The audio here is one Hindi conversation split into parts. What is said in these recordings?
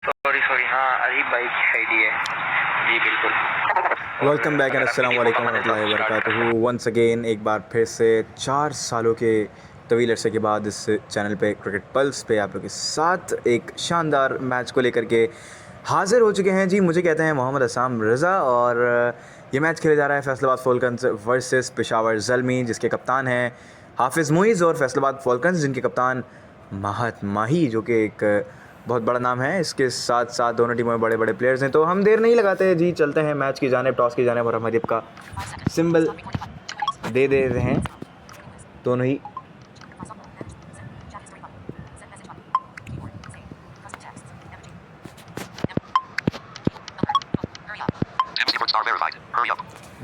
सॉरी सॉरी, हाँ अरीब भाई की आईडी है जी, बिल्कुल। वेलकम बैक एंड अस्सलाम वालेकुम रहमतुल्लाहि व बरकातुहू वंस अगेन। एक बार फिर से 4 सालों के तवील अरसे के बाद इस चैनल पे क्रिकेट पल्स पे आप लोग के साथ एक शानदार मैच को लेकर के हाज़िर हो चुके हैं जी। मुझे कहते हैं मोहम्मद असाम रज़ा और ये मैच खेला जा रहा है फैसलाबाद फ़ॉल्कन्स वर्सेस पेशावर ज़ल्मी, जिसके कप्तान हैं हाफिज़ मुईज़, और फैसलाबाद फ़ॉल्कन्स जिनके कप्तान महत माही, जो कि एक बहुत बड़ा नाम है। इसके साथ साथ दोनों टीमों में बड़े बड़े प्लेयर्स हैं, तो हम देर नहीं लगाते जी, चलते हैं मैच की जानिब, टॉस की जानिब, और हम अदीब का सिंबल दे देते हैं दोनों ही।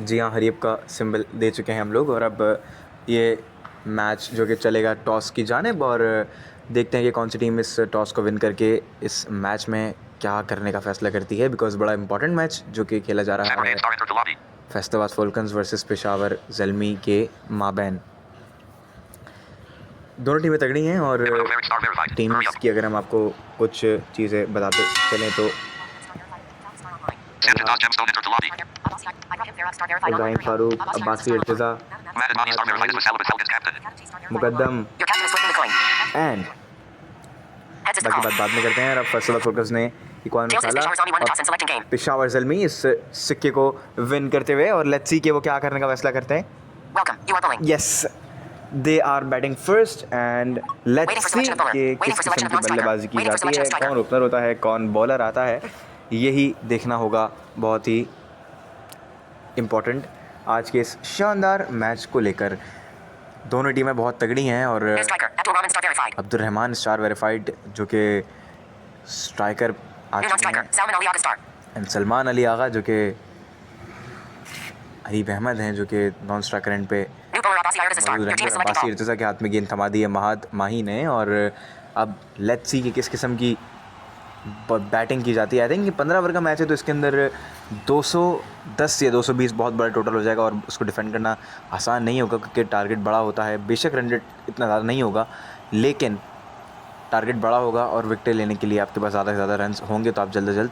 जी हाँ, हरीब का सिंबल दे चुके हैं हम लोग, और अब ये मैच जो कि चलेगा टॉस की जानिब, और देखते हैं कि कौन सी टीम इस टॉस को विन करके इस मैच में क्या करने का फ़ैसला करती है, बिकॉज़ बड़ा इंपॉर्टेंट मैच जो कि खेला जा रहा है फैसलाबाद फ़ॉल्कन्स वर्सेस पेशावर ज़ल्मी के माबैन। दोनों टीमें तगड़ी हैं, और टीम्स की अगर हम आपको कुछ चीज़ें बताते चलें तो इब्राहिम फ़ारूक, अब्बासी इर्तिज़ा, मुक़द्दम एंड बाकी बात बाद में करते हैं। अब फैसलाबाद फ़ॉल्कन्स ने इक्वान निकाला और पेशावर ज़ल्मी इस सिक्के को विन करते हुए, और लेट्स सी कि वो क्या करने का फैसला करते हैं। Yes, they are batting first and let's see कि किस किस्म की बल्लेबाजी की जाती है, कौन ओपनर होता है, कौन बॉलर आता है, यही देखना होगा। बहुत ही इम्पोर्टेंट आज के इस शानदार मैच को लेकर दोनों टीमें बहुत तगड़ी हैं, और अब्दुर्रहमान स्टार वेरीफाइड जो कि स्ट्राइकर आ चुके हैं, एंड सलमान अली आगा जो कि हरीब अहमद हैं जो कि नॉन स्ट्राइकर एंड पे मौजूद रहेंगे। अब्बासी इर्तिज़ा के हाथ में गेंद थमा दी है महत माही ने, और अब लेट्स सी कि किस किस्म की बैटिंग की जाती है। आई थिंक ये 15 ओवर का मैच है, तो इसके अंदर 210 या 220 बहुत बड़ा टोटल हो जाएगा, और उसको डिफेंड करना आसान नहीं होगा क्योंकि टारगेट बड़ा होता है। बेशक रन रेट इतना ज़्यादा नहीं होगा, लेकिन टारगेट बड़ा होगा, और विकेट लेने के लिए आपके पास ज़्यादा से ज़्यादा रन होंगे, तो आप जल्द से जल्द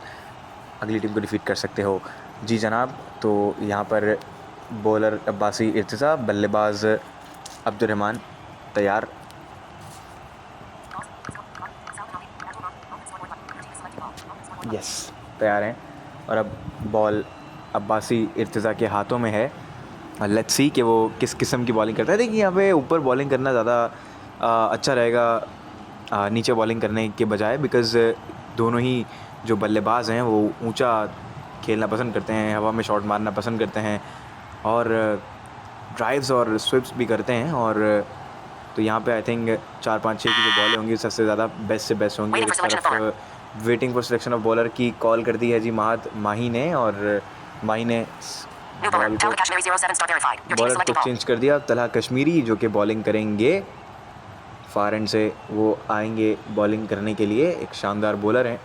अगली टीम को डिफीट कर सकते हो। जी जनाब, तो यहाँ पर बॉलर अब्बासी इर्तिज़ा, बल्लेबाज अब्दुर्रहमान तैयार। यस, तैयार हैं, और अब बॉल अब्बासी इर्तिज़ा के हाथों में है। लेट्स सी कि वो किस किस्म की बॉलिंग करता है। देखिए यहाँ पे ऊपर बॉलिंग करना ज़्यादा अच्छा रहेगा नीचे बॉलिंग करने के बजाय, बिकॉज़ दोनों ही जो बल्लेबाज हैं वो ऊंचा खेलना पसंद करते हैं, हवा में शॉट मारना पसंद करते हैं, और ड्राइव्स और स्विप्स भी करते हैं। और तो यहाँ पे आई थिंक 4-5-6 की जो बॉलें होंगी सबसे ज़्यादा बेस्ट से बेस्ट होंगी। इस तरफ waiting for selection of bowler की कॉल कर दी है जी महत माही ने, और माही ने बॉलर को चेंज कर दिया। तलहा कश्मीरी जो कि बॉलिंग करेंगे फार एंड से, वो आएंगे बॉलिंग करने के लिए। एक शानदार बॉलर हैं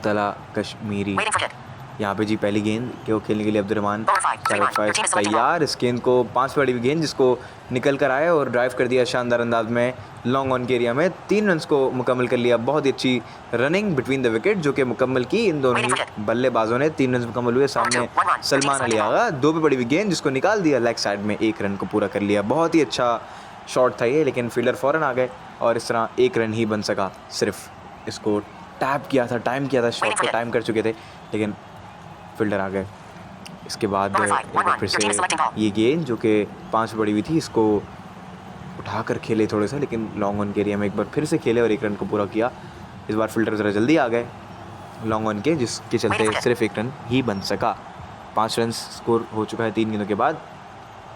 तलहा कश्मीरी। यहाँ पे जी पहली गेंद को खेलने के लिए अब्दुर्रहमान तैयार। इस गेंद को 5 पे अड़ी हुई गेंद जिसको निकल कर आए और ड्राइव कर दिया शानदार अंदाज में लॉन्ग ऑन के एरिया में। 3 रन्स को मुकम्मल कर लिया। बहुत ही अच्छी रनिंग बिटवीन द विकेट जो कि मुकम्मल की इन दोनों ही बल्लेबाजों ने। 3 रन्स मुकम्मल हुए। सामने सलमान अली आगा 2 पे पड़ी हुई गेंद जिसको निकाल दिया लेग साइड में, 1 रन को पूरा कर लिया। बहुत ही अच्छा शॉट था ये, लेकिन फील्डर फ़ौरन आ गए और इस तरह 1 रन ही बन सका। सिर्फ इसको टैप किया था, टाइम किया था, शॉट को टाइम कर चुके थे, लेकिन फील्डर आ गए। इसके बाद एक बार फिर से ये गेंद जो कि 5 पे पड़ी हुई थी, इसको उठाकर खेले थोड़े से, लेकिन लॉन्ग ऑन के एरिया में एक बार फिर से खेले और 1 रन को पूरा किया। इस बार फील्डर ज़रा जल्दी आ गए लॉन्ग ऑन के, जिसके चलते सिर्फ 1 रन ही बन सका। 5 रन स्कोर हो चुका है 3 गेंदों के बाद।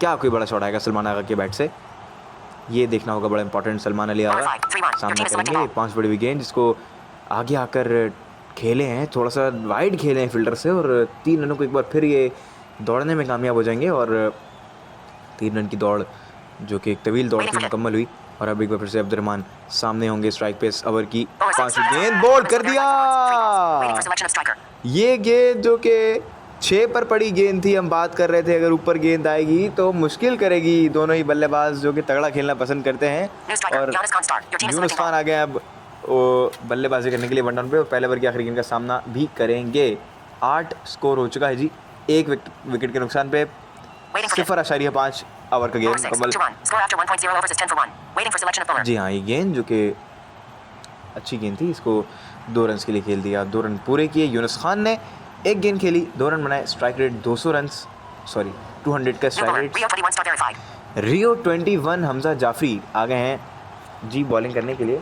क्या कोई बड़ा शॉट आएगा सलमान आगा के बैट से, ये देखना होगा। बड़ा इंपॉर्टेंट सलमान अली आगा सामने करेंगे। 5 बड़ी हुई गेंद जिसको आगे आकर खेले हैं, थोड़ा सा वाइड खेले हैं फील्डर से, और 3 रनों को एक बार फिर ये दौड़ने में कामयाब हो जाएंगे। और 3 रन की दौड़ जो कि एक तवील दौड़ थी मुकम्मल हुई। और अब एक बार फिर से अब्दुर्रहमान सामने होंगे। स्ट्राइक पे इस ओवर की 5वीं गेंद बोल्ड कर दिया। ये गेंद जो कि 6 पर पड़ी गेंद थी, हम बात कर रहे थे अगर ऊपर गेंद आएगी तो मुश्किल करेगी। दोनों ही बल्लेबाज जो कि तगड़ा खेलना पसंद करते हैं। और यूनुस खान आ गए अब वो बल्लेबाजी करने के लिए 1 डाउन पे और पहले ओवर की आखिरी गेंद का सामना भी करेंगे। 8 स्कोर हो चुका है जी, 1 विकेट के नुकसान पे 0.5 ओवर का गेंद मुकम्मल। जी हाँ, ये गेंद जो कि अच्छी गेंद थी, इसको 2 रन के लिए खेल दिया। 2 रन पूरे किए यूनुस खान ने, 1 गेंद खेली, 2 रन बनाए, स्ट्राइक रेट 200 रन, सॉरी 200 का स्ट्राइक रेट। रियो 21 हमजा जाफरी आ गए हैं जी बॉलिंग करने के लिए।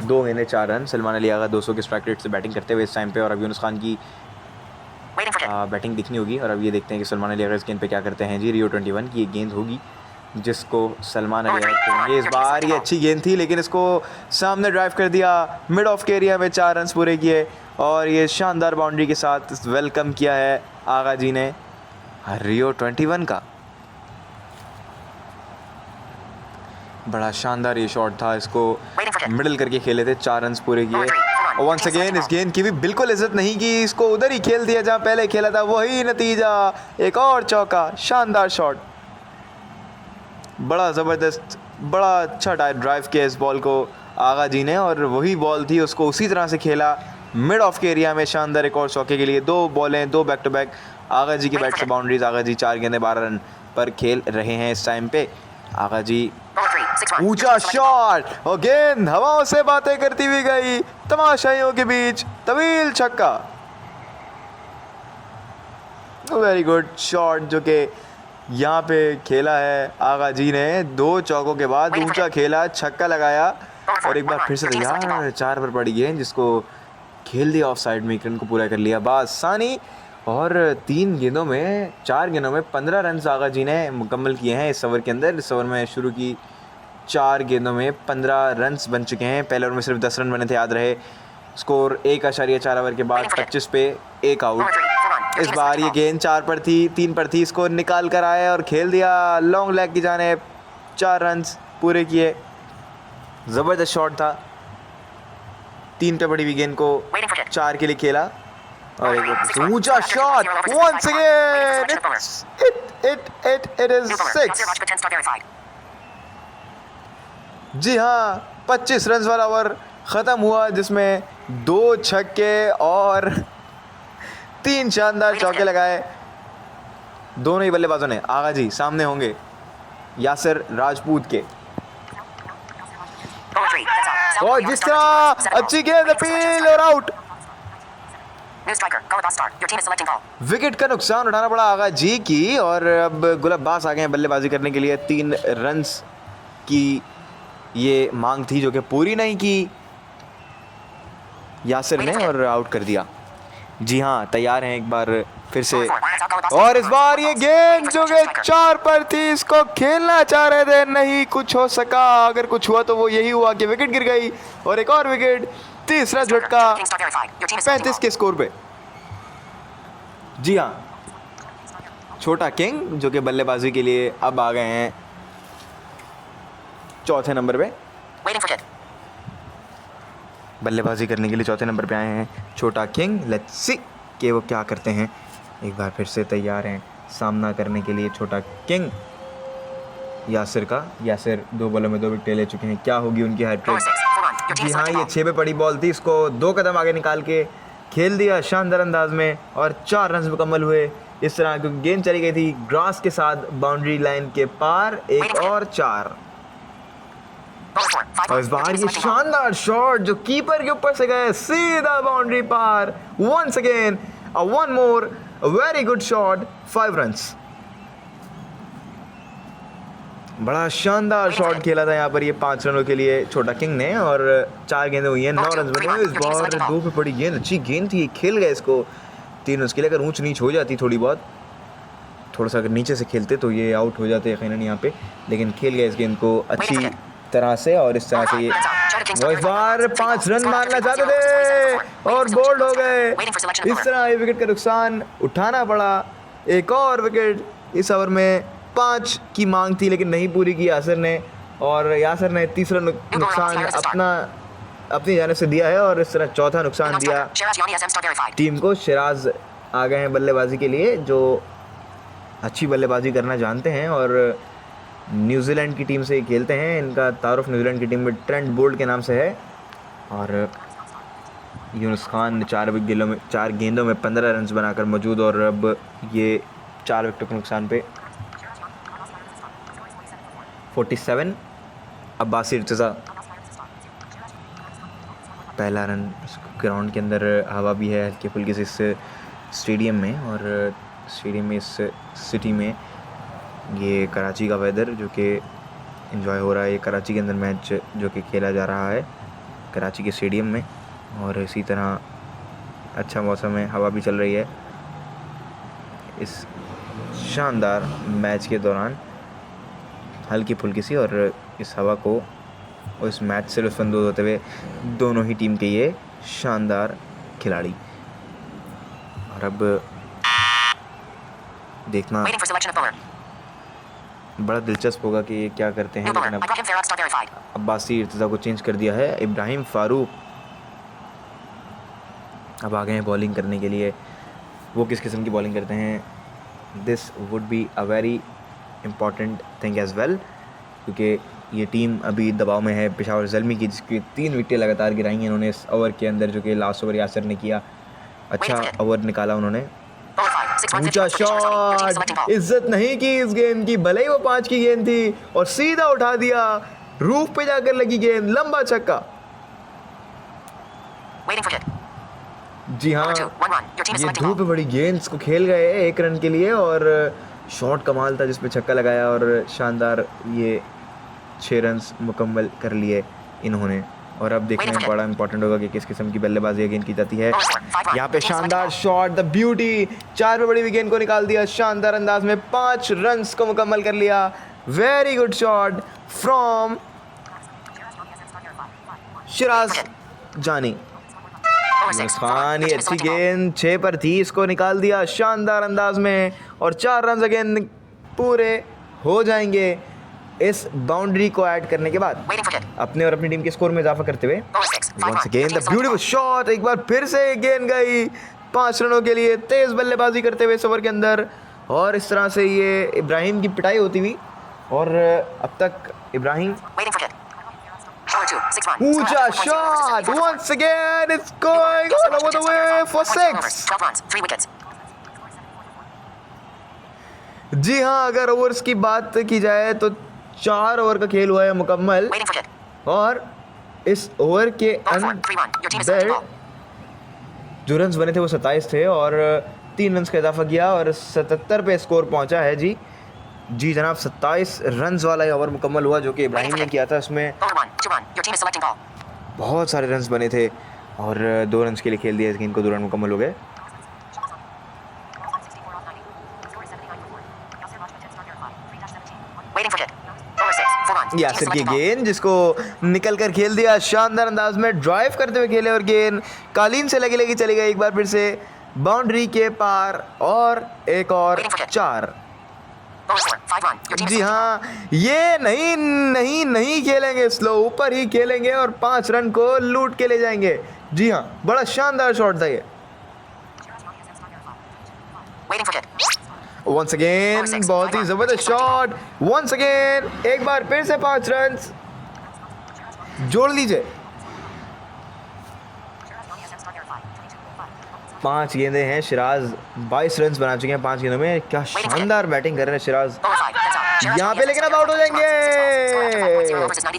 2 गेंदें 4 रन। सलमान अली आगा 200 के स्ट्राइक रेट से बैटिंग करते हुए इस टाइम पे, और अब यूनुस खान की बैटिंग दिखनी होगी। और अब ये देखते हैं कि सलमान अली आगा इस गेंद पे क्या करते हैं जी। रियो 21 की एक गेंद होगी जिसको सलमान अली आगा करेंगे। इस बार ये अच्छी गेंद थी लेकिन इसको सामने ड्राइव कर दिया, मिड ऑफ के एरिया में 4 रन पूरे किए और ये शानदार बाउंड्री के साथ वेलकम किया है आगा जी ने रियो 21 का। बड़ा शानदार ये शॉट था, इसको मिडल करके खेले थे, 4 रन पूरे किए। और वंस अगेन इस गेंद की भी बिल्कुल इज्जत नहीं की, इसको उधर ही खेल दिया जहां पहले खेला था, वही नतीजा, एक और चौका। शानदार शॉट, बड़ा ज़बरदस्त, बड़ा अच्छा ड्राइव किया इस बॉल को आगा जी ने और वही बॉल थी, उसको उसी तरह से खेला मिड ऑफ के एरिया में। शानदार एक और चौके के लिए 2 बॉलें, 2 बैक टू बैक आगा जी के बैट से बाउंड्रीज। आगा जी 4 गेंदें 12 रन पर खेल रहे हैं इस टाइम पे। आगा जी ऊंचा शॉट और गेंद हवाओं से बातें करती हुई गई, तमाशाइयों के बीच तवील छक्का। वेरी गुड शॉट जो कि यहाँ पे खेला है आगा जी ने। 2 चौकों के बाद ऊंचा खेला, छक्का लगाया और एक बार फिर से तैयार 4 पर पड़ी गेंद जिसको खेल दिया ऑफ साइड में, रन को पूरा कर लिया बासानी। और 3 गेंदों में 4 गेंदों में 15 रन आगा जी ने मुकम्मल किए हैं इस ओवर के अंदर। इस ओवर में शुरू की 4 गेंदों में 15 रन बन चुके हैं। पहले ओवर में सिर्फ 10 रन बने थे, याद रहे। स्कोर 1.4 ओवर के बाद 25 पे 1 आउट। इस बार ये गेंद 4 पर थी, 3 पर थी, इसको निकाल कर आए और खेल दिया लॉन्ग लेग की जानिब, 4 रन पूरे किए। ज़बरदस्त शॉट था, 3 पे पड़ी हुई गेंद को 4 के लिए खेला और एक ऊंचा shot once again, it is 6। जी हाँ, 25 रन वाला ओवर ख़त्म हुआ जिसमें 2 छक्के और 3 शानदार चौके लगाए दोनों ही बल्लेबाजों ने। आगा जी सामने होंगे यासिर राजपूत के, और जिस तरह अच्छी गेंद, अपील और आउट। विकेट का नुकसान उठाना पड़ा आगा जी की और अब गुल अब्बास आ गए हैं बल्लेबाजी करने के लिए। 3 रन की ये मांग थी जो कि पूरी नहीं की यासिर ने और आउट कर दिया। जी हाँ, तैयार हैं एक बार फिर से और इस बार ये गेंद जो कि 4 पर थी, इसको खेलना चाह रहे थे, नहीं कुछ हो सका। अगर कुछ हुआ तो वो यही हुआ कि विकेट गिर गई और एक और विकेट, तीसरा झटका 35 के स्कोर पे। जी हाँ, छोटा किंग जो कि बल्लेबाजी के लिए अब आ गए हैं 4थे नंबर पे। बल्लेबाजी करने के लिए 4थे नंबर पे आए हैं छोटा किंग। लेट्स सी कि वो क्या करते हैं। एक बार फिर से तैयार हैं सामना करने के लिए छोटा किंग यासिर का। यासिर 2 बॉलों में 2 विकेट ले चुके हैं, क्या होगी उनकी हैट्रिक। जी हाँ, ये 6 पे पड़ी बॉल थी, इसको 2 कदम आगे निकाल के खेल दिया शानदार अंदाज में और 4 रन मुकम्मल हुए। इस तरह क्योंकि गेंद चली गई थी ग्रास के साथ बाउंड्री लाइन के पार, एक और 4। और इस बार ये शानदार शॉट जो कीपर के ऊपर से गए सीधा बाउंड्री पार। Once again one more very good shot, 5 runs. बड़ा शानदार शॉट खेला था यहाँ पर ये 5 रनों के लिए छोटा किंग ने और 4 गेंदें हुई हैं, 9 रन बने। इस बार 2 पे पड़ी गेंद, अच्छी गेंद थी, खेल गए इसको 3 रन के लिए। अगर ऊंच नीच हो जाती थोड़ी बहुत, थोड़ा सा अगर नीचे से खेलते तो ये आउट हो जाते यकीनन यहाँ पे, लेकिन खेल गए इस गेंद को अच्छी तरह से और इस तरह से ये वो इस बार 5 रन मारना चाहते थे और बोल्ड हो गए। इस तरह ये विकेट का नुकसान उठाना पड़ा। एक और विकेट इस ओवर में, 5 की मांग थी लेकिन नहीं पूरी की यासिर ने और यासिर ने तीसरा नुकसान अपनी जानिब से दिया है और इस तरह चौथा नुकसान दिया टीम को। शिराज आ गए हैं बल्लेबाजी के लिए जो अच्छी बल्लेबाजी करना जानते हैं और न्यूजीलैंड की टीम से ही खेलते हैं। इनका तारुफ न्यूजीलैंड की टीम में ट्रेंट बोल्ट के नाम से है। और यूनुस खान ने 4 गेंदों में 15 रन बनाकर मौजूद, और अब ये 4 विकेटों के नुकसान पे 47। अब्बासी इर्तिज़ा पहला रन। ग्राउंड के अंदर हवा भी है हल्की फुल्की से इस स्टेडियम में, और स्टेडियम में इस सिटी में ये कराची का वेदर जो कि एंजॉय हो रहा है। ये कराची के अंदर मैच जो कि खेला जा रहा है कराची के स्टेडियम में, और इसी तरह अच्छा मौसम है, हवा भी चल रही है इस शानदार मैच के दौरान हल्की फुल्की सी। और इस हवा को और इस मैच से लुत्फ़अंदोज़ होते हुए दोनों ही टीम के ये शानदार खिलाड़ी। और अब देखना बड़ा दिलचस्प होगा कि ये क्या करते हैं। लेकिन अब अब्बासी इर्तिज़ा को चेंज कर दिया है। इब्राहिम फ़ारूक अब आ गए हैं बॉलिंग करने के लिए। वो किस किस्म की बॉलिंग करते हैं, this would be a very important thing as well, क्योंकि ये टीम अभी दबाव में है पेशावर ज़ल्मी की, जिसकी 3 विकेटें लगातार गिराई हैं इन्होंने इस ओवर के अंदर, जो कि लास्ट ओवर यासर ने किया। अच्छा ओवर निकाला उन्होंने। ऊंचा शॉट, इज्जत नहीं की इस गेंद की, भले ही वो 5 की गेंद थी, और सीधा उठा दिया, रूफ पे जाकर लगी गेंद, लंबा छक्का। जी हाँ, ये धूप पे बड़ी गेंद को खेल गए 1 रन के लिए, और शॉट कमाल था जिसपे छक्का लगाया, और शानदार ये 6 रन्स मुकम्मल कर लिए इन्होंने। और अब देखना बड़ा इंपॉर्टेंट होगा कि किस किस्म की बल्लेबाजी गेंद की जाती है। यहाँ पे शानदार शॉट, द ब्यूटी, 4 पे बड़ी हुई गेंद को निकाल दिया शानदार अंदाज में, 5 रन्स को मुकम्मल कर लिया। Very good shot from Siraj जानी। खान, ये अच्छी गेंद 6 पर थी, इसको निकाल दिया शानदार अंदाज में, और 4 रन अगेन पूरे हो जाएंगे इस बाउंड्री को ऐड करने के बाद, अपने और अपनी टीम के स्कोर में इजाफा करते हुए। Once again the beautiful shot, एक बार फिर से गेंद गई 5 रनों के लिए, तेज बल्लेबाजी करते हुए इस ओवर के अंदर। और इस तरह से ये इब्राहिम की पिटाई होती हुई, और अब तक इब्राहिम ऊंचा shot, once again it's going all over the way for 6। जी हाँ, अगर ओवर्स की बात की जाए तो 4 ओवर का खेल हुआ है मुकम्मल, और इस ओवर के अंदर जो रन्स बने थे वो 27 थे, और 3 रन्स का इजाफा किया, और 77 पे स्कोर पहुंचा है। जी जनाब, 27 रन्स वाला ये ओवर मुकम्मल हुआ जो कि इब्राहिम ने किया था। इसमें बहुत सारे रन्स बने थे, और 2 रन्स के लिए खेल दिया, इस गेंद को 2 रन मुकम्मल हो गए। यासिर की गेंद, जिसको निकल कर खेल दिया शानदार अंदाज में, ड्राइव करते हुए खेले, और गेंद कालीन से लगी चली गई एक बार फिर से बाउंड्री के पार, और एक और 4। जी हाँ, ये नहीं खेलेंगे स्लो, ऊपर ही खेलेंगे, और 5 रन को लूट के ले जाएंगे। जी हाँ, बड़ा शानदार शॉट था ये। वंस अगेन बहुत ही जबरदस्त शॉट, वंस अगेन एक बार फिर से 5 रन जोड़ लीजिए। 5 गेंदें हैं, सिराज 22 रन बना चुके हैं 5 गेंदों में। क्या शानदार बैटिंग कर रहे हैं सिराज यहाँ पे, लेकिन अब आउट हो जाएंगे।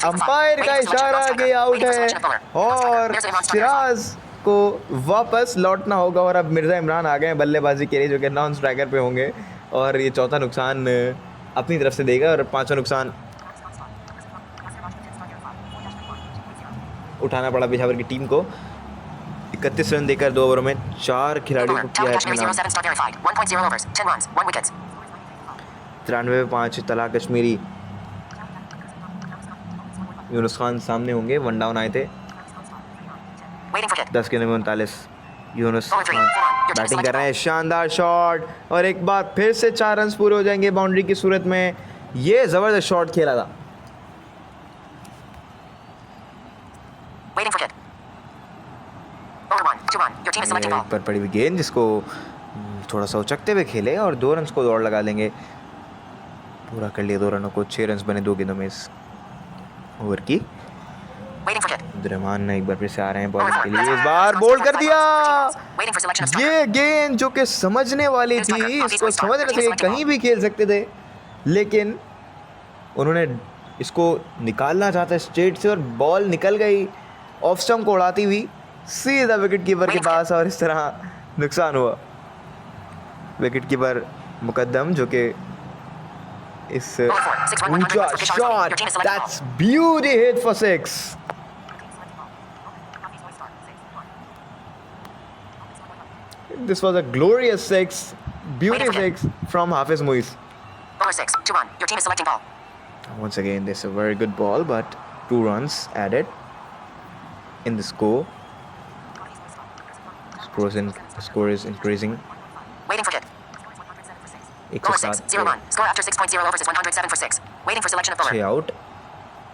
अंपायर का इशारा कि आउट है, और सिराज को वापस लौटना होगा। और अब मिर्ज़ा इमरान आ गए हैं बल्लेबाजी के लिए, जो कि नॉन स्ट्राइकर पे होंगे, और ये चौथा नुकसान अपनी तरफ से देगा, और 5वां नुकसान उठाना पड़ा पेशावर की टीम को। 31 रन देकर 2 ओवरों में 4 खिलाड़ियों को किया है 93 पे 5 तलहा कश्मीरी। यूनुस खान सामने होंगे, 1 डाउन आए थे, 10 गेंदों में 39। यूनुस खान बैटिंग कर रहे हैं, शानदार शॉट, और एक बार फिर से 4 रन पूरे हो जाएंगे बाउंड्री की सूरत में। ये जबरदस्त शॉट खेला था। एक पर पड़ी हुई गेंद, जिसको थोड़ा सा उचकते हुए खेले, और 2 रन को दौड़ लगा लेंगे। पूरा कर लिया 2 रनों को, 6 रन बने 2 गेंदों में इस ओवर की। Waiting for hit. अब्दुर्रहमान ने एक बार फिर से आ रहे हैं बॉलिंग के लिए, इस बार बोल्ड कर दिया। Waiting for selection of striker. ये गेंद जो कि समझने वाली थी, इसको समझने थे कहीं भी खेल सकते थे, लेकिन उन्होंने इसको निकालना चाहता स्ट्रेट से और बॉल निकल गई ऑफ स्टंप को उड़ाती हुई सीधा विकेट कीपर के पास, और इस तरह नुकसान हुआ। विकेट कीपर मुकद्दम जो कि इस ऊंचा shot, that's beauty hit for 6। This was a glorious 6, beauty 6 from Hafiz Muiz. Over 6. 2-1. Your team is selecting ball. Once again, this is a very good ball, but 2 runs added in the score. Score is increasing. Waiting for hit. एक सौ Over 6. सात 0-1. Score after 6.0 overs is 107 for 6. Waiting for selection of bowler. 6 out,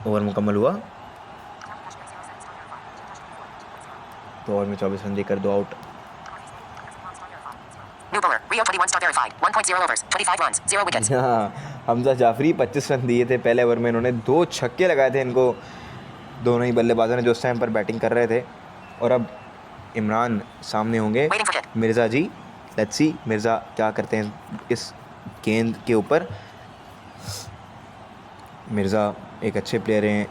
over मुकम्मल हुआ। तो ओवर में 24 रन देकर 2 out. New bowler. Rio 21 star verified. 1.0 overs. 25 runs. 0 wickets. हाँ, हमजा जाफरी 25 रन दिए थे पहले ओवर में, इन्होंने 2 छक्के लगाए थे इनको, दोनों ही बल्लेबाजों ने जो उस टाइम पर बैटिंग कर रहे थे। और अब इमरान सामने होंगे Waiting for hit. Mirza ji. Let's see Mirza क्या करते हैं इस गेंद के ऊपर। मिर्ज़ा एक अच्छे प्लेयर हैं,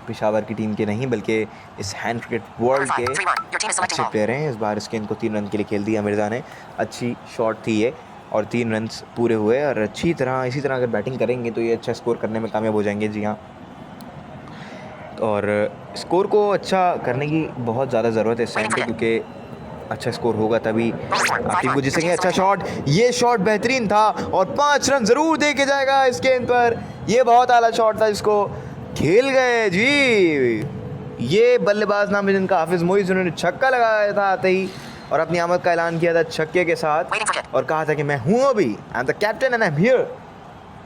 पेशावर की टीम के नहीं बल्कि इस हैंड क्रिकेट वर्ल्ड के 3-1. Your team is selecting अच्छे ball. प्लेयर हैं। इस बार इस गेंद को 3 रन के लिए खेल दिया मिर्ज़ा ने, अच्छी शॉट थी ये और 3 रन पूरे हुए। और अच्छी तरह इसी तरह अगर बैटिंग करेंगे तो ये अच्छा स्कोर करने में कामयाब हो जाएंगे। जी हाँ, और स्कोर को अच्छा करने की बहुत ज़्यादा ज़रूरत है इस टाइम पे, क्योंकि अच्छा स्कोर होगा तभी आप टीम को जीतेंगे। अच्छा शॉट, ये शॉट बेहतरीन था और 5 रन ज़रूर दे के जाएगा इस गेंद पर। ये बहुत आला शॉट था, इसको खेल गए जी। ये बल्लेबाज नाम है जिनका हाफिज मुइज़, उन्होंने छक्का लगाया था आते ही और अपनी आमद का ऐलान किया था छक्के के साथ और कहा था कि मैं हूँ अभी, I am the captain and I am here.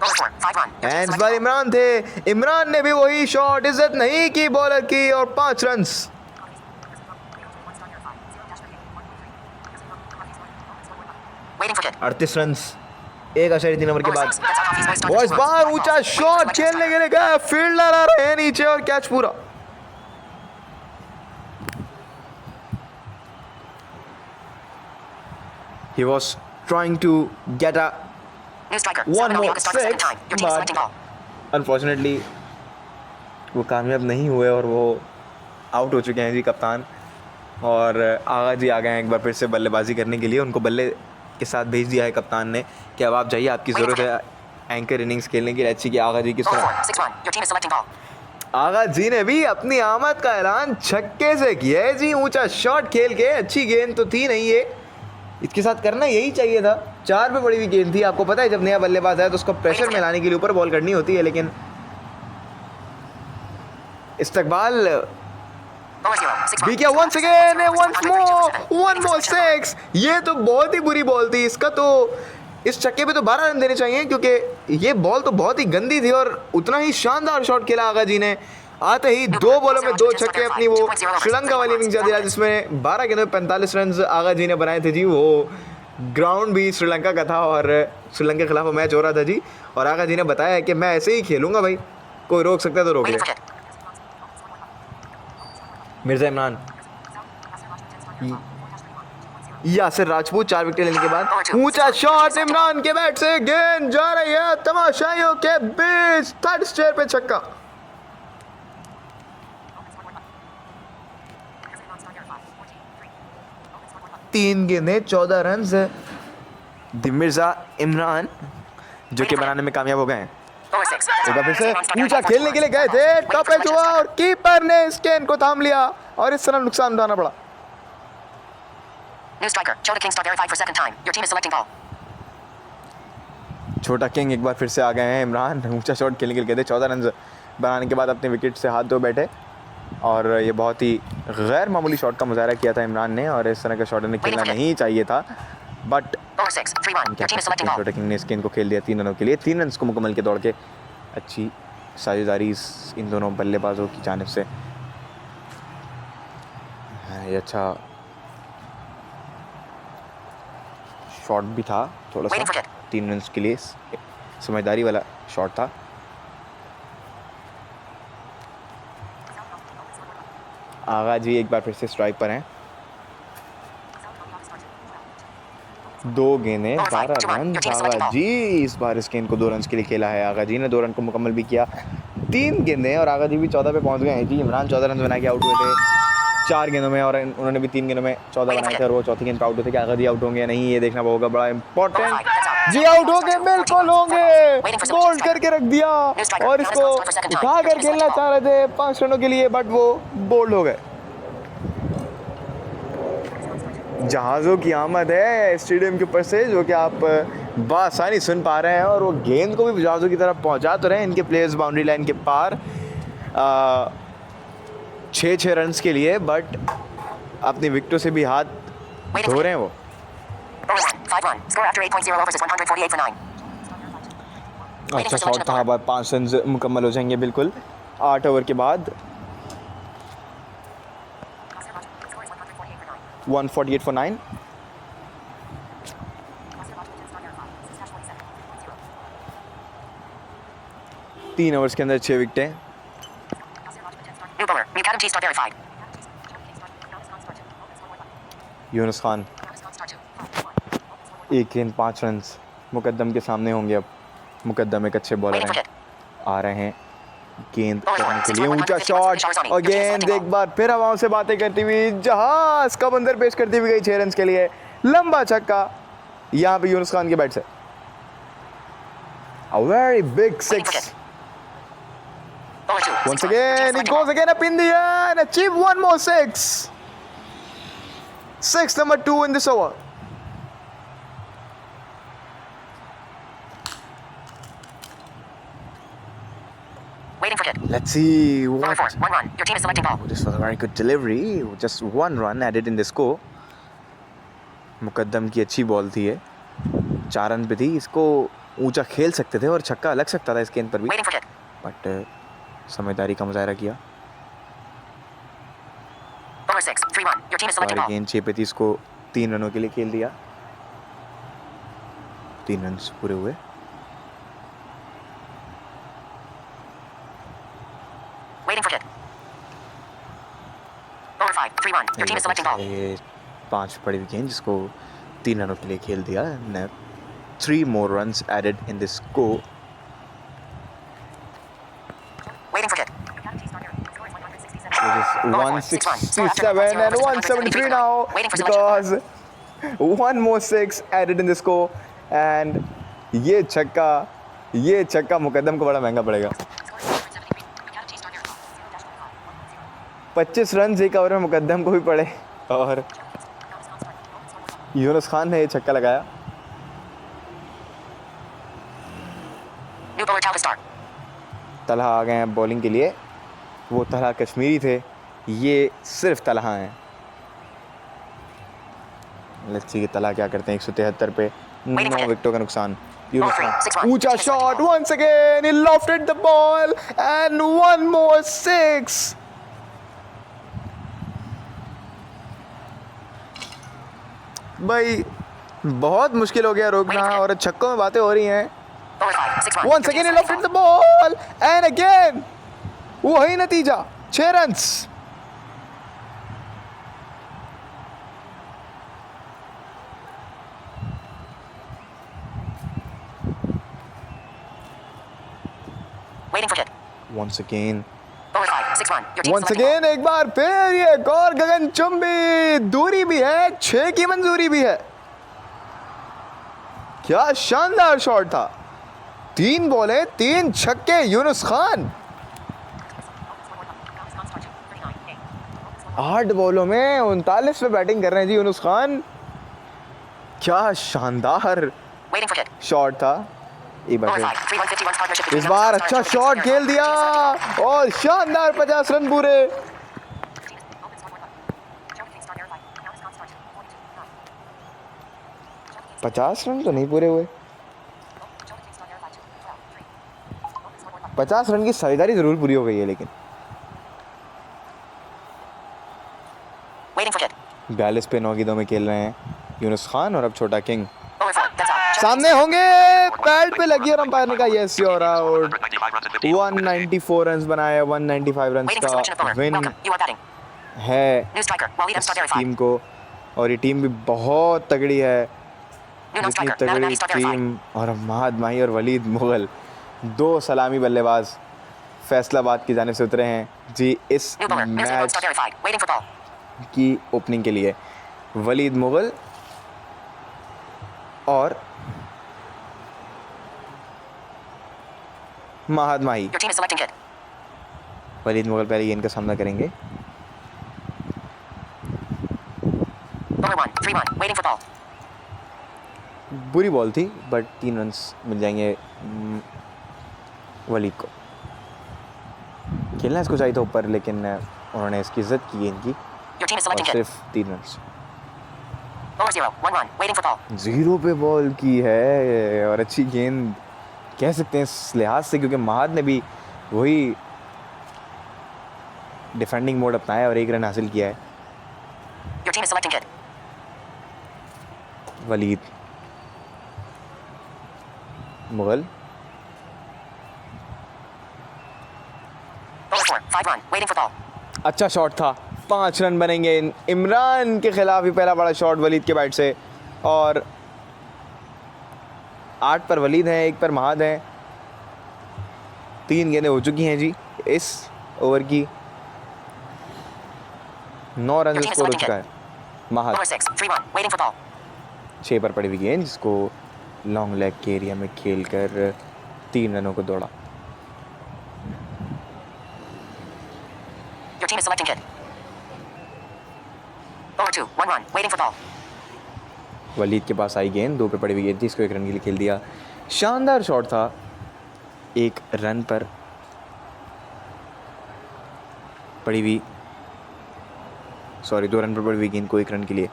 Bowler 4. 5-1. Your team is and इस selecting बार ball. इमरान थे, इमरान ने भी वही शॉट इज्जत नहीं की बॉलर की और 5 run. Waiting for hit. 38 run 1.3 over के Over बाद 6. That's how Hafiz Muiz वो started इस his बार runs. ऊंचा शॉट खेलने के लिए गया, फील्डर आ रहे हैं नीचे और कैच पूरा। He was trying to get a New striker. one Salvador more Yoga starts the second 6, time. Your team is selecting but ball. unfortunately वो कामयाब नहीं हुए और वो आउट हो चुके हैं जी कप्तान। और आगा जी आ गए हैं एक बार फिर से बल्लेबाजी करने के लिए, उनको बल्ले के साथ भेज दिया है कप्तान ने कि अब आप जाइए, आपकी ज़रूरत है एंकर इनिंग्स खेलने की। अच्छी की आगा जी की Bowler तरह 4. 6-1. Your team is selecting ball. आगा जी ने भी अपनी आमद का ऐलान छक्के से किया है जी, ऊंचा शॉट खेल के। अच्छी गेंद तो थी नहीं ये, इसके साथ करना यही चाहिए था। 4 पे बड़ी हुई गेंद थी। आपको पता है जब नया बल्लेबाज आया तो उसको प्रेशर में लाने के लिए ऊपर बॉल करनी होती है, लेकिन इस्तकबाल Bowler 0. 6-1. भी क्या वंस अगेन वन मोर 6। ये तो बहुत ही बुरी बॉल थी, इसका तो इस छक्के पे तो 12 रन देने चाहिए, क्योंकि ये बॉल तो बहुत ही गंदी थी और उतना ही शानदार शॉट खेला आगा जी ने। आते ही 2 बॉलों में 2 छक्के, अपनी वो श्रीलंका वाली इनिंग्स याद दिला जिसमें 12 गेंदों में 45 रन आगा जी ने बनाए थे जी। वो ग्राउंड भी श्रीलंका का था और श्रीलंका के खिलाफ मैच हो रहा था जी, और आगा जी ने बताया कि मैं ऐसे ही खेलूंगा भाई, कोई रोक सकता है तो रोक ले। Waiting for hit. Mirza Imran, Yasir Rajput 4 wicket लेने के बाद ऊंचा शॉट इमरान के बैट से, गेंद जा रही है तमाशाइयों के बीच, थर्ड स्टेयर पे छक्का। तीन गेंदें 14 रन से मिर्जा इमरान जो कि बनाने में कामयाब हो गए हैं। Bowler 6. एक बार फिर से ऊंचा खेलने के लिए गए थे, टॉप एज हुआ और कीपर ने इस गेंद को थाम लिया और इस तरह नुकसान उठाना पड़ा। New striker. Chota King star verified for second time. Your team is selecting ball. छोटा किंग एक बार फिर से आ गए हैं। इमरान ऊंचा शॉट खेलने के लिए गए थे, 14 रन बनाने के बाद अपने विकेट से हाथ धो बैठे और ये बहुत ही गैर मामूली शॉट का मुजाहरा किया था इमरान ने और इस तरह का शॉट इन्हें खेलना नहीं चाहिए था, but Bowler 6. 3-1. Your team is selecting ball. छोटा किंग ने इस गेंद को खेल दिया 3 रनों के लिए। 3 रन को मुकम्मल के दौड़ के अच्छी साझेदारी इन दोनों बल्लेबाजों की जानिब से। ये अच्छा शॉट भी था थोड़ा Waiting for सा, hit. 3 रन के लिए समझदारी वाला शॉट था। आगा जी एक बार फिर से स्ट्राइक पर हैं। 2 गेंदें 12 रन। आगा जी इस बार इस गेंद को 2 रन के लिए खेला है। आगा जी ने 2 रन को मुकम्मल भी किया। 3 गेंदें और आगा जी भी 14 पे पहुंच गए हैं जी। इमरान 14 रन बना के आउट हुए थे 4 गेंदों में और उन्होंने भी 3 गेंदों में 14 बनाए थे और वो चौथी गेंद पे आउट हुए थे। कि आगा जी आउट होंगे या नहीं ये देखना होगा, बड़ा इंपॉर्टेंट। जी आउट हो गए, बिल्कुल होंगे। बोल्ड करके रख दिया और इसको उठा कर खेलना चाह रहे थे 5 रनों के लिए, बट वो बोल्ड हो गए। जहाज़ों की आमद है स्टेडियम के ऊपर से, जो कि आप बआसानी सुन पा रहे हैं, और वो गेंद को भी जहाज़ों की तरफ पहुंचा तो रहे हैं इनके प्लेयर्स बाउंड्री लाइन के पार 6 रन्स के लिए, बट अपनी विकेटों से भी हाथ धो रहे हैं वो। अच्छा शॉट था, 5 रन मुकम्मल हो जाएंगे बिल्कुल 8 ओवर के बाद। 148 for 9। तीन ओवर्स के अंदर 6 विकेटें। यूनुस खान 1 गेंद 5 रन। मुकद्दम के सामने होंगे अब। मुकद्दम एक अच्छे बॉलर हैं, आ रहे हैं गेंद करने के लिए। ऊंचा शॉट और गेंद एक बार फिर हवाओं से बातें करती हुई जहाज का मंजर पेश करती हुई गई 6 रन के लिए। लंबा छक्का यहाँ पे यूनुस खान के बैट से। A very big 6। Once again, it goes again up in the air and achieve one more 6. 6 number 2 in this over. Waiting for it. Let's see Number what. 4, 1 run. Your team is selecting ball. This was a very good delivery. Just 1 run added in the score. Muqaddam की अच्छी बॉल थी ये, 4 रन पे थी। इसको ऊंचा खेल सकते थे और छक्का लग सकता था इस गेंद पर भी, Waiting for it. बट समझदारी का मुजाहरा किया। Number 6, 3 1. Your team is selecting और ball. गेंद 6 पे थी, इसको 3 रनों के लिए खेल दिया। 3 रन पूरे हुए। Waiting for it. Number 5, 3 1. Your team is selecting ball. ये 5 पड़ी हुई गेंद जिसको 3 रनों के लिए खेल दिया। 3 more runs added in this score. Waiting for it. It is 167 and 173 now because 1 more 6 added in the score, and ये छक्का मुकद्दम को बड़ा महंगा पड़ेगा। 25 रन एक ओवर में मुकद्दम को भी पड़े और यूनुस खान ने ये छक्का लगाया। New bowler Tal to start. Talha आ गए हैं बॉलिंग के लिए। वो तलहा कश्मीरी थे, ये सिर्फ तलहा हैं। लेट्स सी कि तलहा क्या करते हैं। 173 पे 9 विकेटों का नुकसान। यूनुस खान ऊंचा shot, once again he lofted the ball and 1 more 6। भाई बहुत मुश्किल हो गया रोकना और छक्कों में बातें हो रही हैं। Bowler 5, 6 1. Once again he lofted the ball and again वही नतीजा 6 runs. Waiting for it. Once again Bowler 5, 6 1. Your team is Once selecting ball. again एक बार फिर ये एक और गगनचुंबी दूरी भी है, 6 की मंजूरी भी है। क्या शानदार शॉट था। 3 बॉलें 3 छक्के यूनुस खान। 8 बॉलों में 39 पे बैटिंग कर रहे हैं जी यूनुस खान। क्या शानदार Waiting for it. शॉट था। एक बार Bowler फिर 5, 3 151 partnership between इस बार Alex अच्छा Starr and शॉट Jordan खेल दिया और शानदार 50 रन पूरे। 50 रन तो नहीं पूरे हुए। 50 रन की साझेदारी जरूर पूरी हो गई है, लेकिन Waiting for it. 42 पे 9 गेंदों में खेल रहे हैं यूनुस खान और अब छोटा किंग Bowler 4, that's out. सामने होंगे। पैड पे लगी और अंपायर ने कहा यस योर आउट। 194 रन्स बनाए, 195 runs Waiting for selection of का bowler. Win Welcome. You are batting. है New striker. Waleed इस star verified. टीम को, और ये टीम भी बहुत तगड़ी है, New जितनी non-striker. तगड़ी Nabi star verified. टीम। और महद माही और वलीद मुगल, दो सलामी बल्लेबाज फैसलाबाद की जानिब से उतरे हैं जी इस New bowler. Mirza match star verified. Waiting for ball. की ओपनिंग के लिए। वलीद मुगल और महद माही। Your team is selecting kid. Waleed Mughal पहले गेंद का सामना करेंगे। Bowler 1. 3-1. Waiting for ball. बुरी बॉल थी बट 3 रन्स मिल जाएंगे वलीद को। खेलना इसको चाहिए था ऊपर, लेकिन उन्होंने इसकी इज्जत की गेंद की Your team is और selecting kid. सिर्फ 3 runs. Bowler 0. 1-1. Waiting for ball. 0 पे बॉल की है और अच्छी गेंद कह सकते हैं इस लिहाज से, क्योंकि महद ने भी वही डिफेंडिंग मोड अपनाया और 1 रन हासिल किया है। Your team is selecting kid. Waleed Mughal Bowler 4. 5-1. Waiting for ball. अच्छा शॉट था, 5 रन बनेंगे इमरान के खिलाफ ही पहला बड़ा शॉट वलीद के बैट से। और 8 पर वलीद हैं, 1 पर महद हैं। 3 गेंदें हो चुकी हैं जी इस ओवर की। 9 रन स्कोर हो चुका है। महद Bowler 6. 3-1. Waiting for ball. 6 पर पड़ी हुई गेंद जिसको लॉन्ग लेग के एरिया में खेल कर 3 रनों को दौड़ा। Your team is selecting kid. Bowler 2. 1-1. Waiting for ball. Waleed के पास आई गेंद, 2 पे पड़ी हुई गेंद थी, इसको 1 रन के लिए खेल दिया। शानदार शॉट था, 1 रन पर पड़ी हुई 2 रन पर पड़ी हुई गेंद को 1 रन के लिए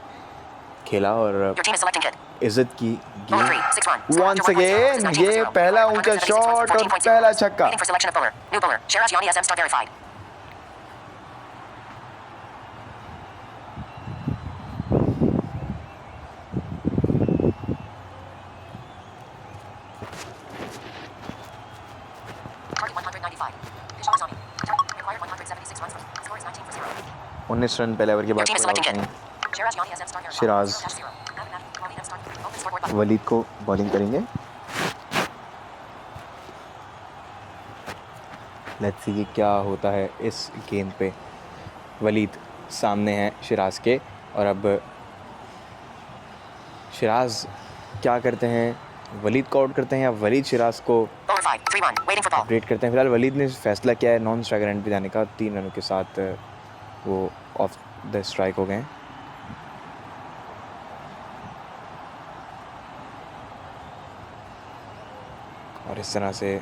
खेला और Your team is selecting kid. इज्जत की Bowler गेंद। 3. 6-1. Once again, ये पहला ऊंचा शॉट और पहला छक्का। Waiting for selection of bowler. New bowler. Shiraz Yani SM star verified. Target 195. Vishal Azami. Required 176 runs. Score is 19 for 0. 19 run पहले ओवर के Your बाद team is पूरा selecting आउट kid. नहीं। Shiraz Yani SM star verified. Shiraz. 0. Waleed M star. Open scoreboard button. Waleed को बॉलिंग करेंगे। लेट्स सी कि क्या होता है इस गेंद पे। वलीद सामने हैं शिराज के, और अब शिराज क्या करते हैं, वलीद को आउट करते हैं या वलीद शिराज को Bowler 5. 3-1. Waiting for ball. Update करते हैं। फिलहाल वलीद ने फैसला किया है नॉन स्ट्राइकर एंड पे जाने का। 3 रनों के साथ वो ऑफ द स्ट्राइक हो गए हैं। और इस तरह से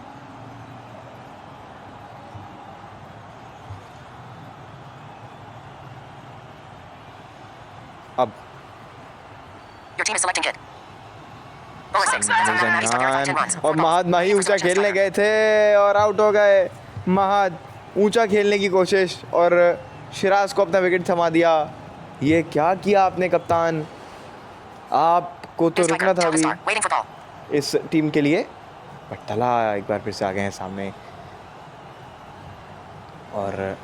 अब Your team is selecting kid. Bowler 6. Nabi star verified. 10 runs. और महद माही ऊंचा खेलने गए थे और आउट हो गए। महद ऊंचा खेलने की कोशिश और शिराज को अपना विकेट थमा दिया। ये क्या किया आपने कप्तान, आपको तो New रुकना striker. था Tell the अभी star. Waiting for ball. इस टीम के लिए। बट तला एक बार फिर से आ गए हैं सामने और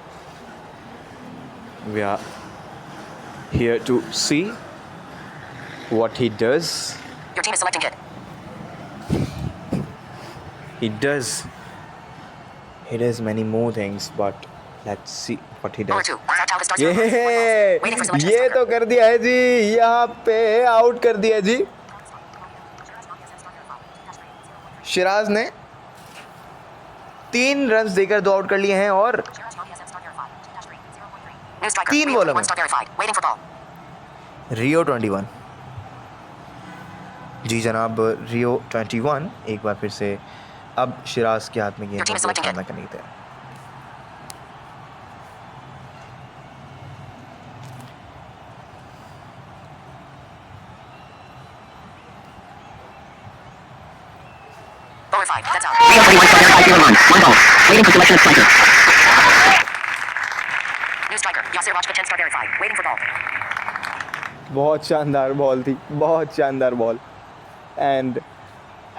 we are here to see what he does. Your team is selecting kid. He does many more things, but let's see what he Bowler does. 2. South Talca starts 0 runs. 1 balls. Waiting for selection of ये striker. तो कर दिया है जी, यहाँ पे आउट कर दिया जी शिराज ने। 3 रन देकर 2 आउट कर लिए हैं और New striker. 3 Rio बॉलों 1 में star verified. Waiting for ball. रियो 21। जी जनाब, रियो 21 एक बार फिर से अब शिराज के हाथ में गेंद Your team is का selecting सामना करने की तैयार। Bowler 5. That's out. Rio 21 star verified. 0 runs. 1 ball. Waiting for selection of striker. New striker. Yasir Rajka 10 star verified. Waiting for ball. बहुत शानदार बॉल थी, बहुत शानदार बॉल। एंड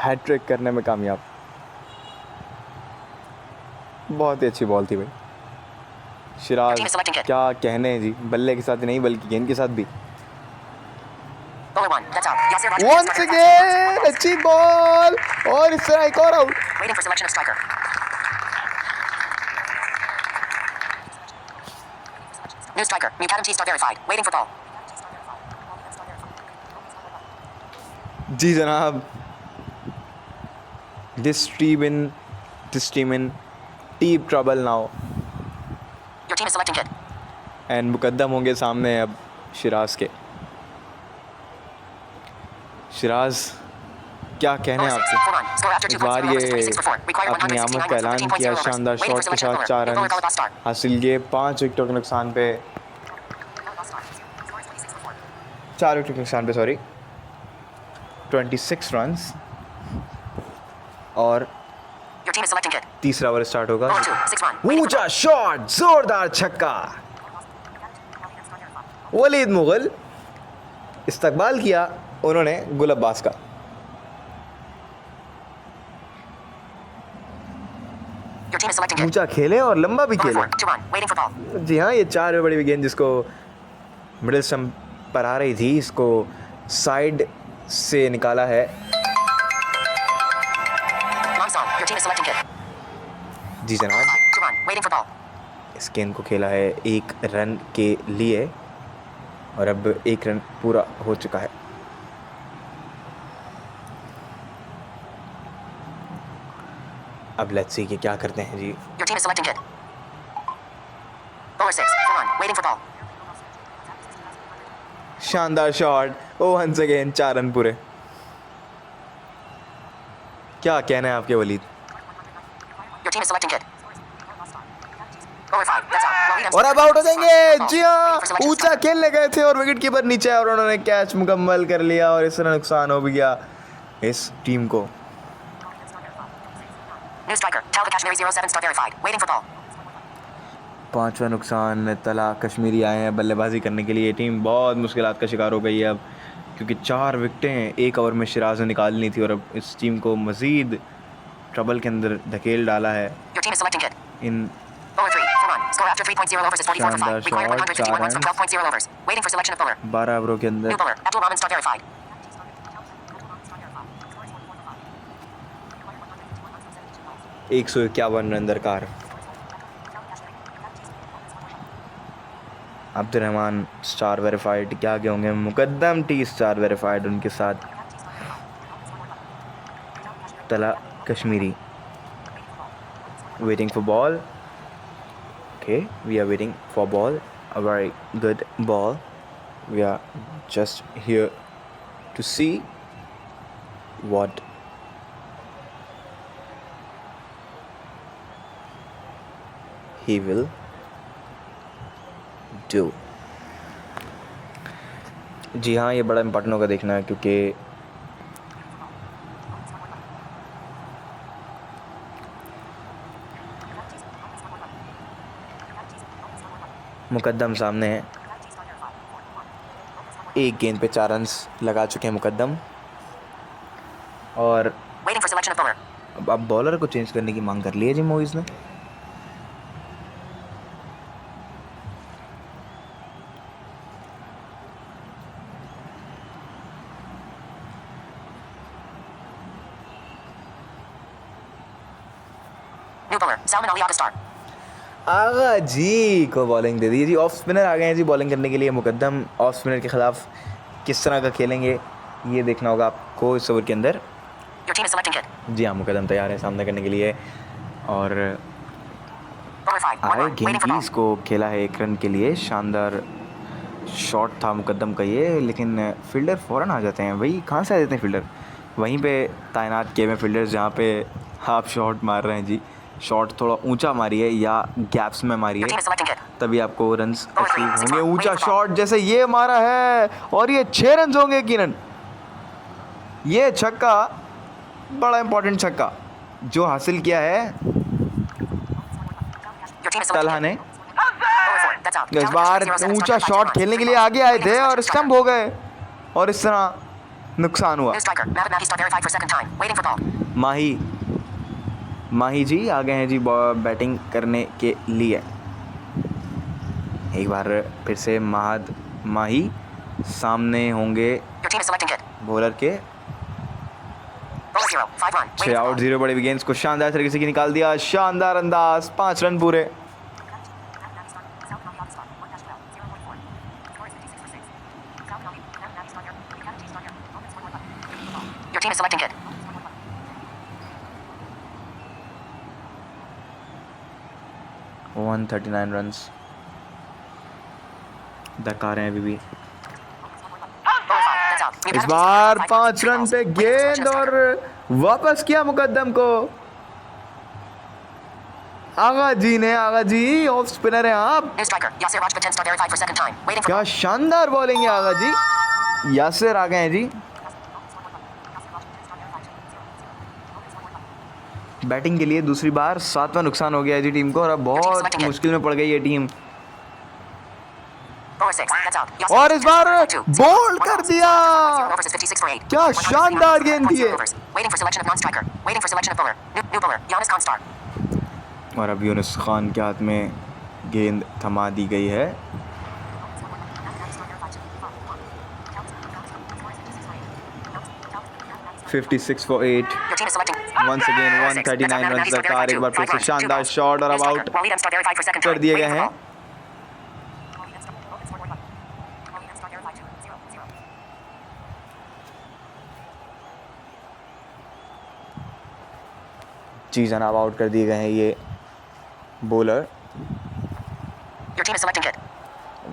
हैट्रिक करने में कामयाब। बहुत ही अच्छी बॉल थी भाई। शिराज क्या कहने हैं जी, बल्ले के साथ ही नहीं बल्कि गेंद के साथ भी। Bowler 1. That's out. Yasir Rajput. Once Striker. Again अच्छी बॉल और इस तरह एक और out. Waiting for selection of striker. New striker. Mukadam T star verified. Waiting for ball. जी जनाब, this team in deep trouble now Your team is selecting kid. and Muqaddam होंगे सामने अब शिराज के। शिराज क्या कहने हैं Bowler 6. आपके? 4 run. Score after इस 2.0 बार overs. ये 26 for 4. Require अपनी 169 आमद का runs for ऐलान 13.0 किया overs. शानदार Waiting शॉट for के selection of साथ bowler. 4 New bowler run Gaulat Star. हासिल किए। 5 विकेटों के नुकसान पे 4 विकेट के नुकसान पे 26 रन्स। और Your team is selecting kid. तीसरा ओवर स्टार्ट होगा। Bowler 2. 6 run. Waiting for ऊंचा शॉट, जोरदार छक्का। वलीद मुगल इस्तकबाल किया उन्होंने गुल अब्बास का। Your team is selecting kid. ऊंचा खेले और लंबा भी Bowler खेले। 4. 2 run. Waiting for ball. जी हाँ, ये 4 बड़ी गेंद जिसको मिडिल स्टंप पर आ रही थी, इसको साइड से निकाला है। Long song. Your team is selecting kid. जी जनाब, 2 run. Waiting for ball. इस गेंद को खेला है 1 रन के लिए और अब 1 रन पूरा हो चुका है। अब लेट्स सी कि क्या करते हैं जी। Your team is selecting kid. Bowler 6. 4 run. Waiting for ball. शानदार शॉट, वंस अगेन 4 रन पूरे। क्या कहना है आपके Waleed? Your team is selecting kid. Bowler 5. That's out. Waleed और अब आउट हो जाएंगे। Ball. जी हाँ, Waiting for selection of ऊंचा striker. खेलने गए थे और विकेट कीपर नीचे आए और उन्होंने कैच मुकम्मल कर लिया और इस तरह नुकसान हो भी गया इस टीम को। New striker. Talca Kashmiri 07 star verified. Waiting for ball. 5वां नुकसान। तला कश्मीरी आए हैं बल्लेबाजी करने के लिए। टीम बहुत मुश्किलात का शिकार हो गई है अब, क्योंकि 4 विकेटें 1 ओवर में शिराज ने निकालनी थी और अब इस टीम को मज़ीद ट्रबल के अंदर धकेल डाला है। Your team is selecting kid. In Bowler 3. 4 run. Score after 3.0 overs is 44 for 5. शानदार Require shot, 151 runs 4 from 12.0 overs. Waiting for selection of bowler. 12 ओवरों के अंदर New bowler. Abdul Rahman star verified. 151 run दरकार। अब्दुल रहमान स्टार वेरीफाइड के आगे होंगे मुकद्दम टी स्टार वेरीफाइड उनके साथ तला Kashmiri. Waiting for ball. Okay, we are waiting for ball. A very good ball. We are just here to see what he will do। जी हाँ, ये बड़ा इम्पोर्टेंट होगा देखना है, क्योंकि मुकद्दम सामने है। 1 गेंद पे 4 रन्स लगा चुके हैं मुकद्दम और Waiting for selection of bowler. अब बॉलर को चेंज करने की मांग कर ली है जी मूवीज़ ने। New bowler. Salman Ali Agastar. आगा जी को बॉलिंग दे दी जी। ऑफ स्पिनर आ गए हैं जी बॉलिंग करने के लिए। मुकद्दम ऑफ स्पिनर के ख़िलाफ़ किस तरह का खेलेंगे ये देखना होगा आपको इस ओवर के अंदर। Your team is selecting kid. जी हाँ, मुकद्दम तैयार है सामना करने के लिए और Bowler 5. 1 आए run. गेंद Waiting for की, ball. इसको खेला है 1 रन के लिए। शानदार शॉट था मुकद्दम का ये, लेकिन फील्डर फ़ौरन आ जाते हैं। वही कहाँ से आ जाते हैं फील्डर? वहीं पे तैनात किए हुए फील्डर्स जहाँ पे हाफ शॉट मार रहे हैं जी। शॉट थोड़ा ऊंचा मारिए या गैप्स में मारिए, Your team is selecting kid. तभी आपको रन्स अचीव होंगे। ऊंचा शॉट जैसे ये मारा है और ये 6 रन होंगे यकीनन। ये छक्का बड़ा इंपॉर्टेंट छक्का जो हासिल किया है Your team is Talha selecting ने। kid. Bowler 4. That's out. इस बार ऊंचा शॉट खेलने के लिए आगे आए थे और स्टंप हो गए और इस तरह नुकसान हुआ। New striker. Mohammad Mahi start verified for second time. Waiting for ball. माही जी आ गए हैं जी बैटिंग करने के लिए। एक बार फिर से माही सामने होंगे Your team is selecting kid. Bowler के। Bowler 0. 5 run. Waiting 6 for out ball. 0 बड़े गेंद को शानदार तरीके से निकाल दिया। शानदार अंदाज, 5 रन पूरे। Your team is selecting kid. 139 runs दरकार हैं अभी भी। Bowler 5. That's out. New इस penalty बार start. 5 रन पे Waiting for selection गेंद of और striker. वापस किया मुकद्दम को। आगा जी ऑफ स्पिनर हैं आप। New striker. Yasir Rajput 10 start verified for second time. Waiting for क्या शानदार बॉलिंग है आगा जी। यासिर आ गए हैं जी बैटिंग के लिए। दूसरी बार 7वां नुकसान हो गया है जी टीम को और अब बहुत मुश्किल में पड़ गई है team. Bowler 6. That's out. Yasir और इस बार Rajput 2. बोल्ड कर दिया। 0 overs is 56 for 8. क्या 100 शानदार गेंद थी ये। overs. Waiting for selection of non-striker. Waiting for selection of bowler. New bowler. Giannis Konstar. और अब यूनुस खान के हाथ में गेंद थमा दी गई है। (56 for 8). Your team is selecting. Once again 139 run दरकार। एक बार फिर से शानदार शॉट और अब आउट कर दिए गए हैं। जी जनाब आउट कर दिए गए हैं ये bowler. Your team is selecting kid.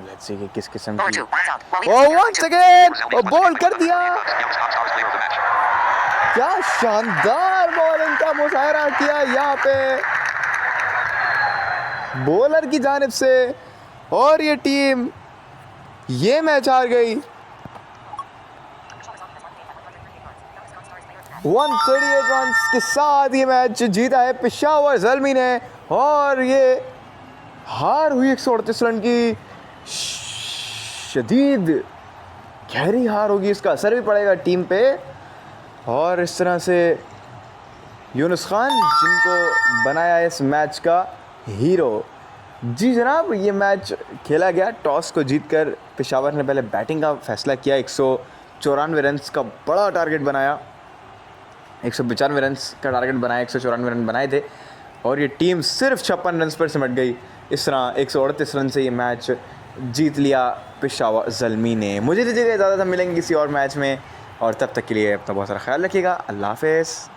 Let's see कि किस किस्म Bowler की। 2. That's out. ओह वंस अगेन बॉल कर दिया। Young Scott is clear of the match. क्या शानदार बॉलिंग का मुजाहरा किया यहाँ पे बॉलर की जानिब से और ये टीम ये मैच हार गई। 138 रन के साथ ये मैच जीता है पेशावर ज़ल्मी ने और ये हार हुई 138 रन की शदीद गहरी हार होगी। इसका असर भी पड़ेगा टीम पे और इस तरह से यूनुस खान जिनको बनाया इस मैच का हीरो। जी जनाब ये मैच खेला गया। टॉस को जीतकर पेशावर ने पहले बैटिंग का फैसला किया। 194 रन्स का बड़ा टारगेट बनाया। 195 रन्स का टारगेट बनाया। 194 रन बनाए थे और ये टीम सिर्फ 56 रन पर सिमट गई। इस तरह 138 रन से ये मैच जीत लिया पेशावर ज़ल्मी ने। मुझे दीजिएगा इजाज़त, हम मिलेंगे किसी और मैच में और तब तक के लिए अपना बहुत सारा ख्याल रखिएगा। अल्लाह हाफ़िज़।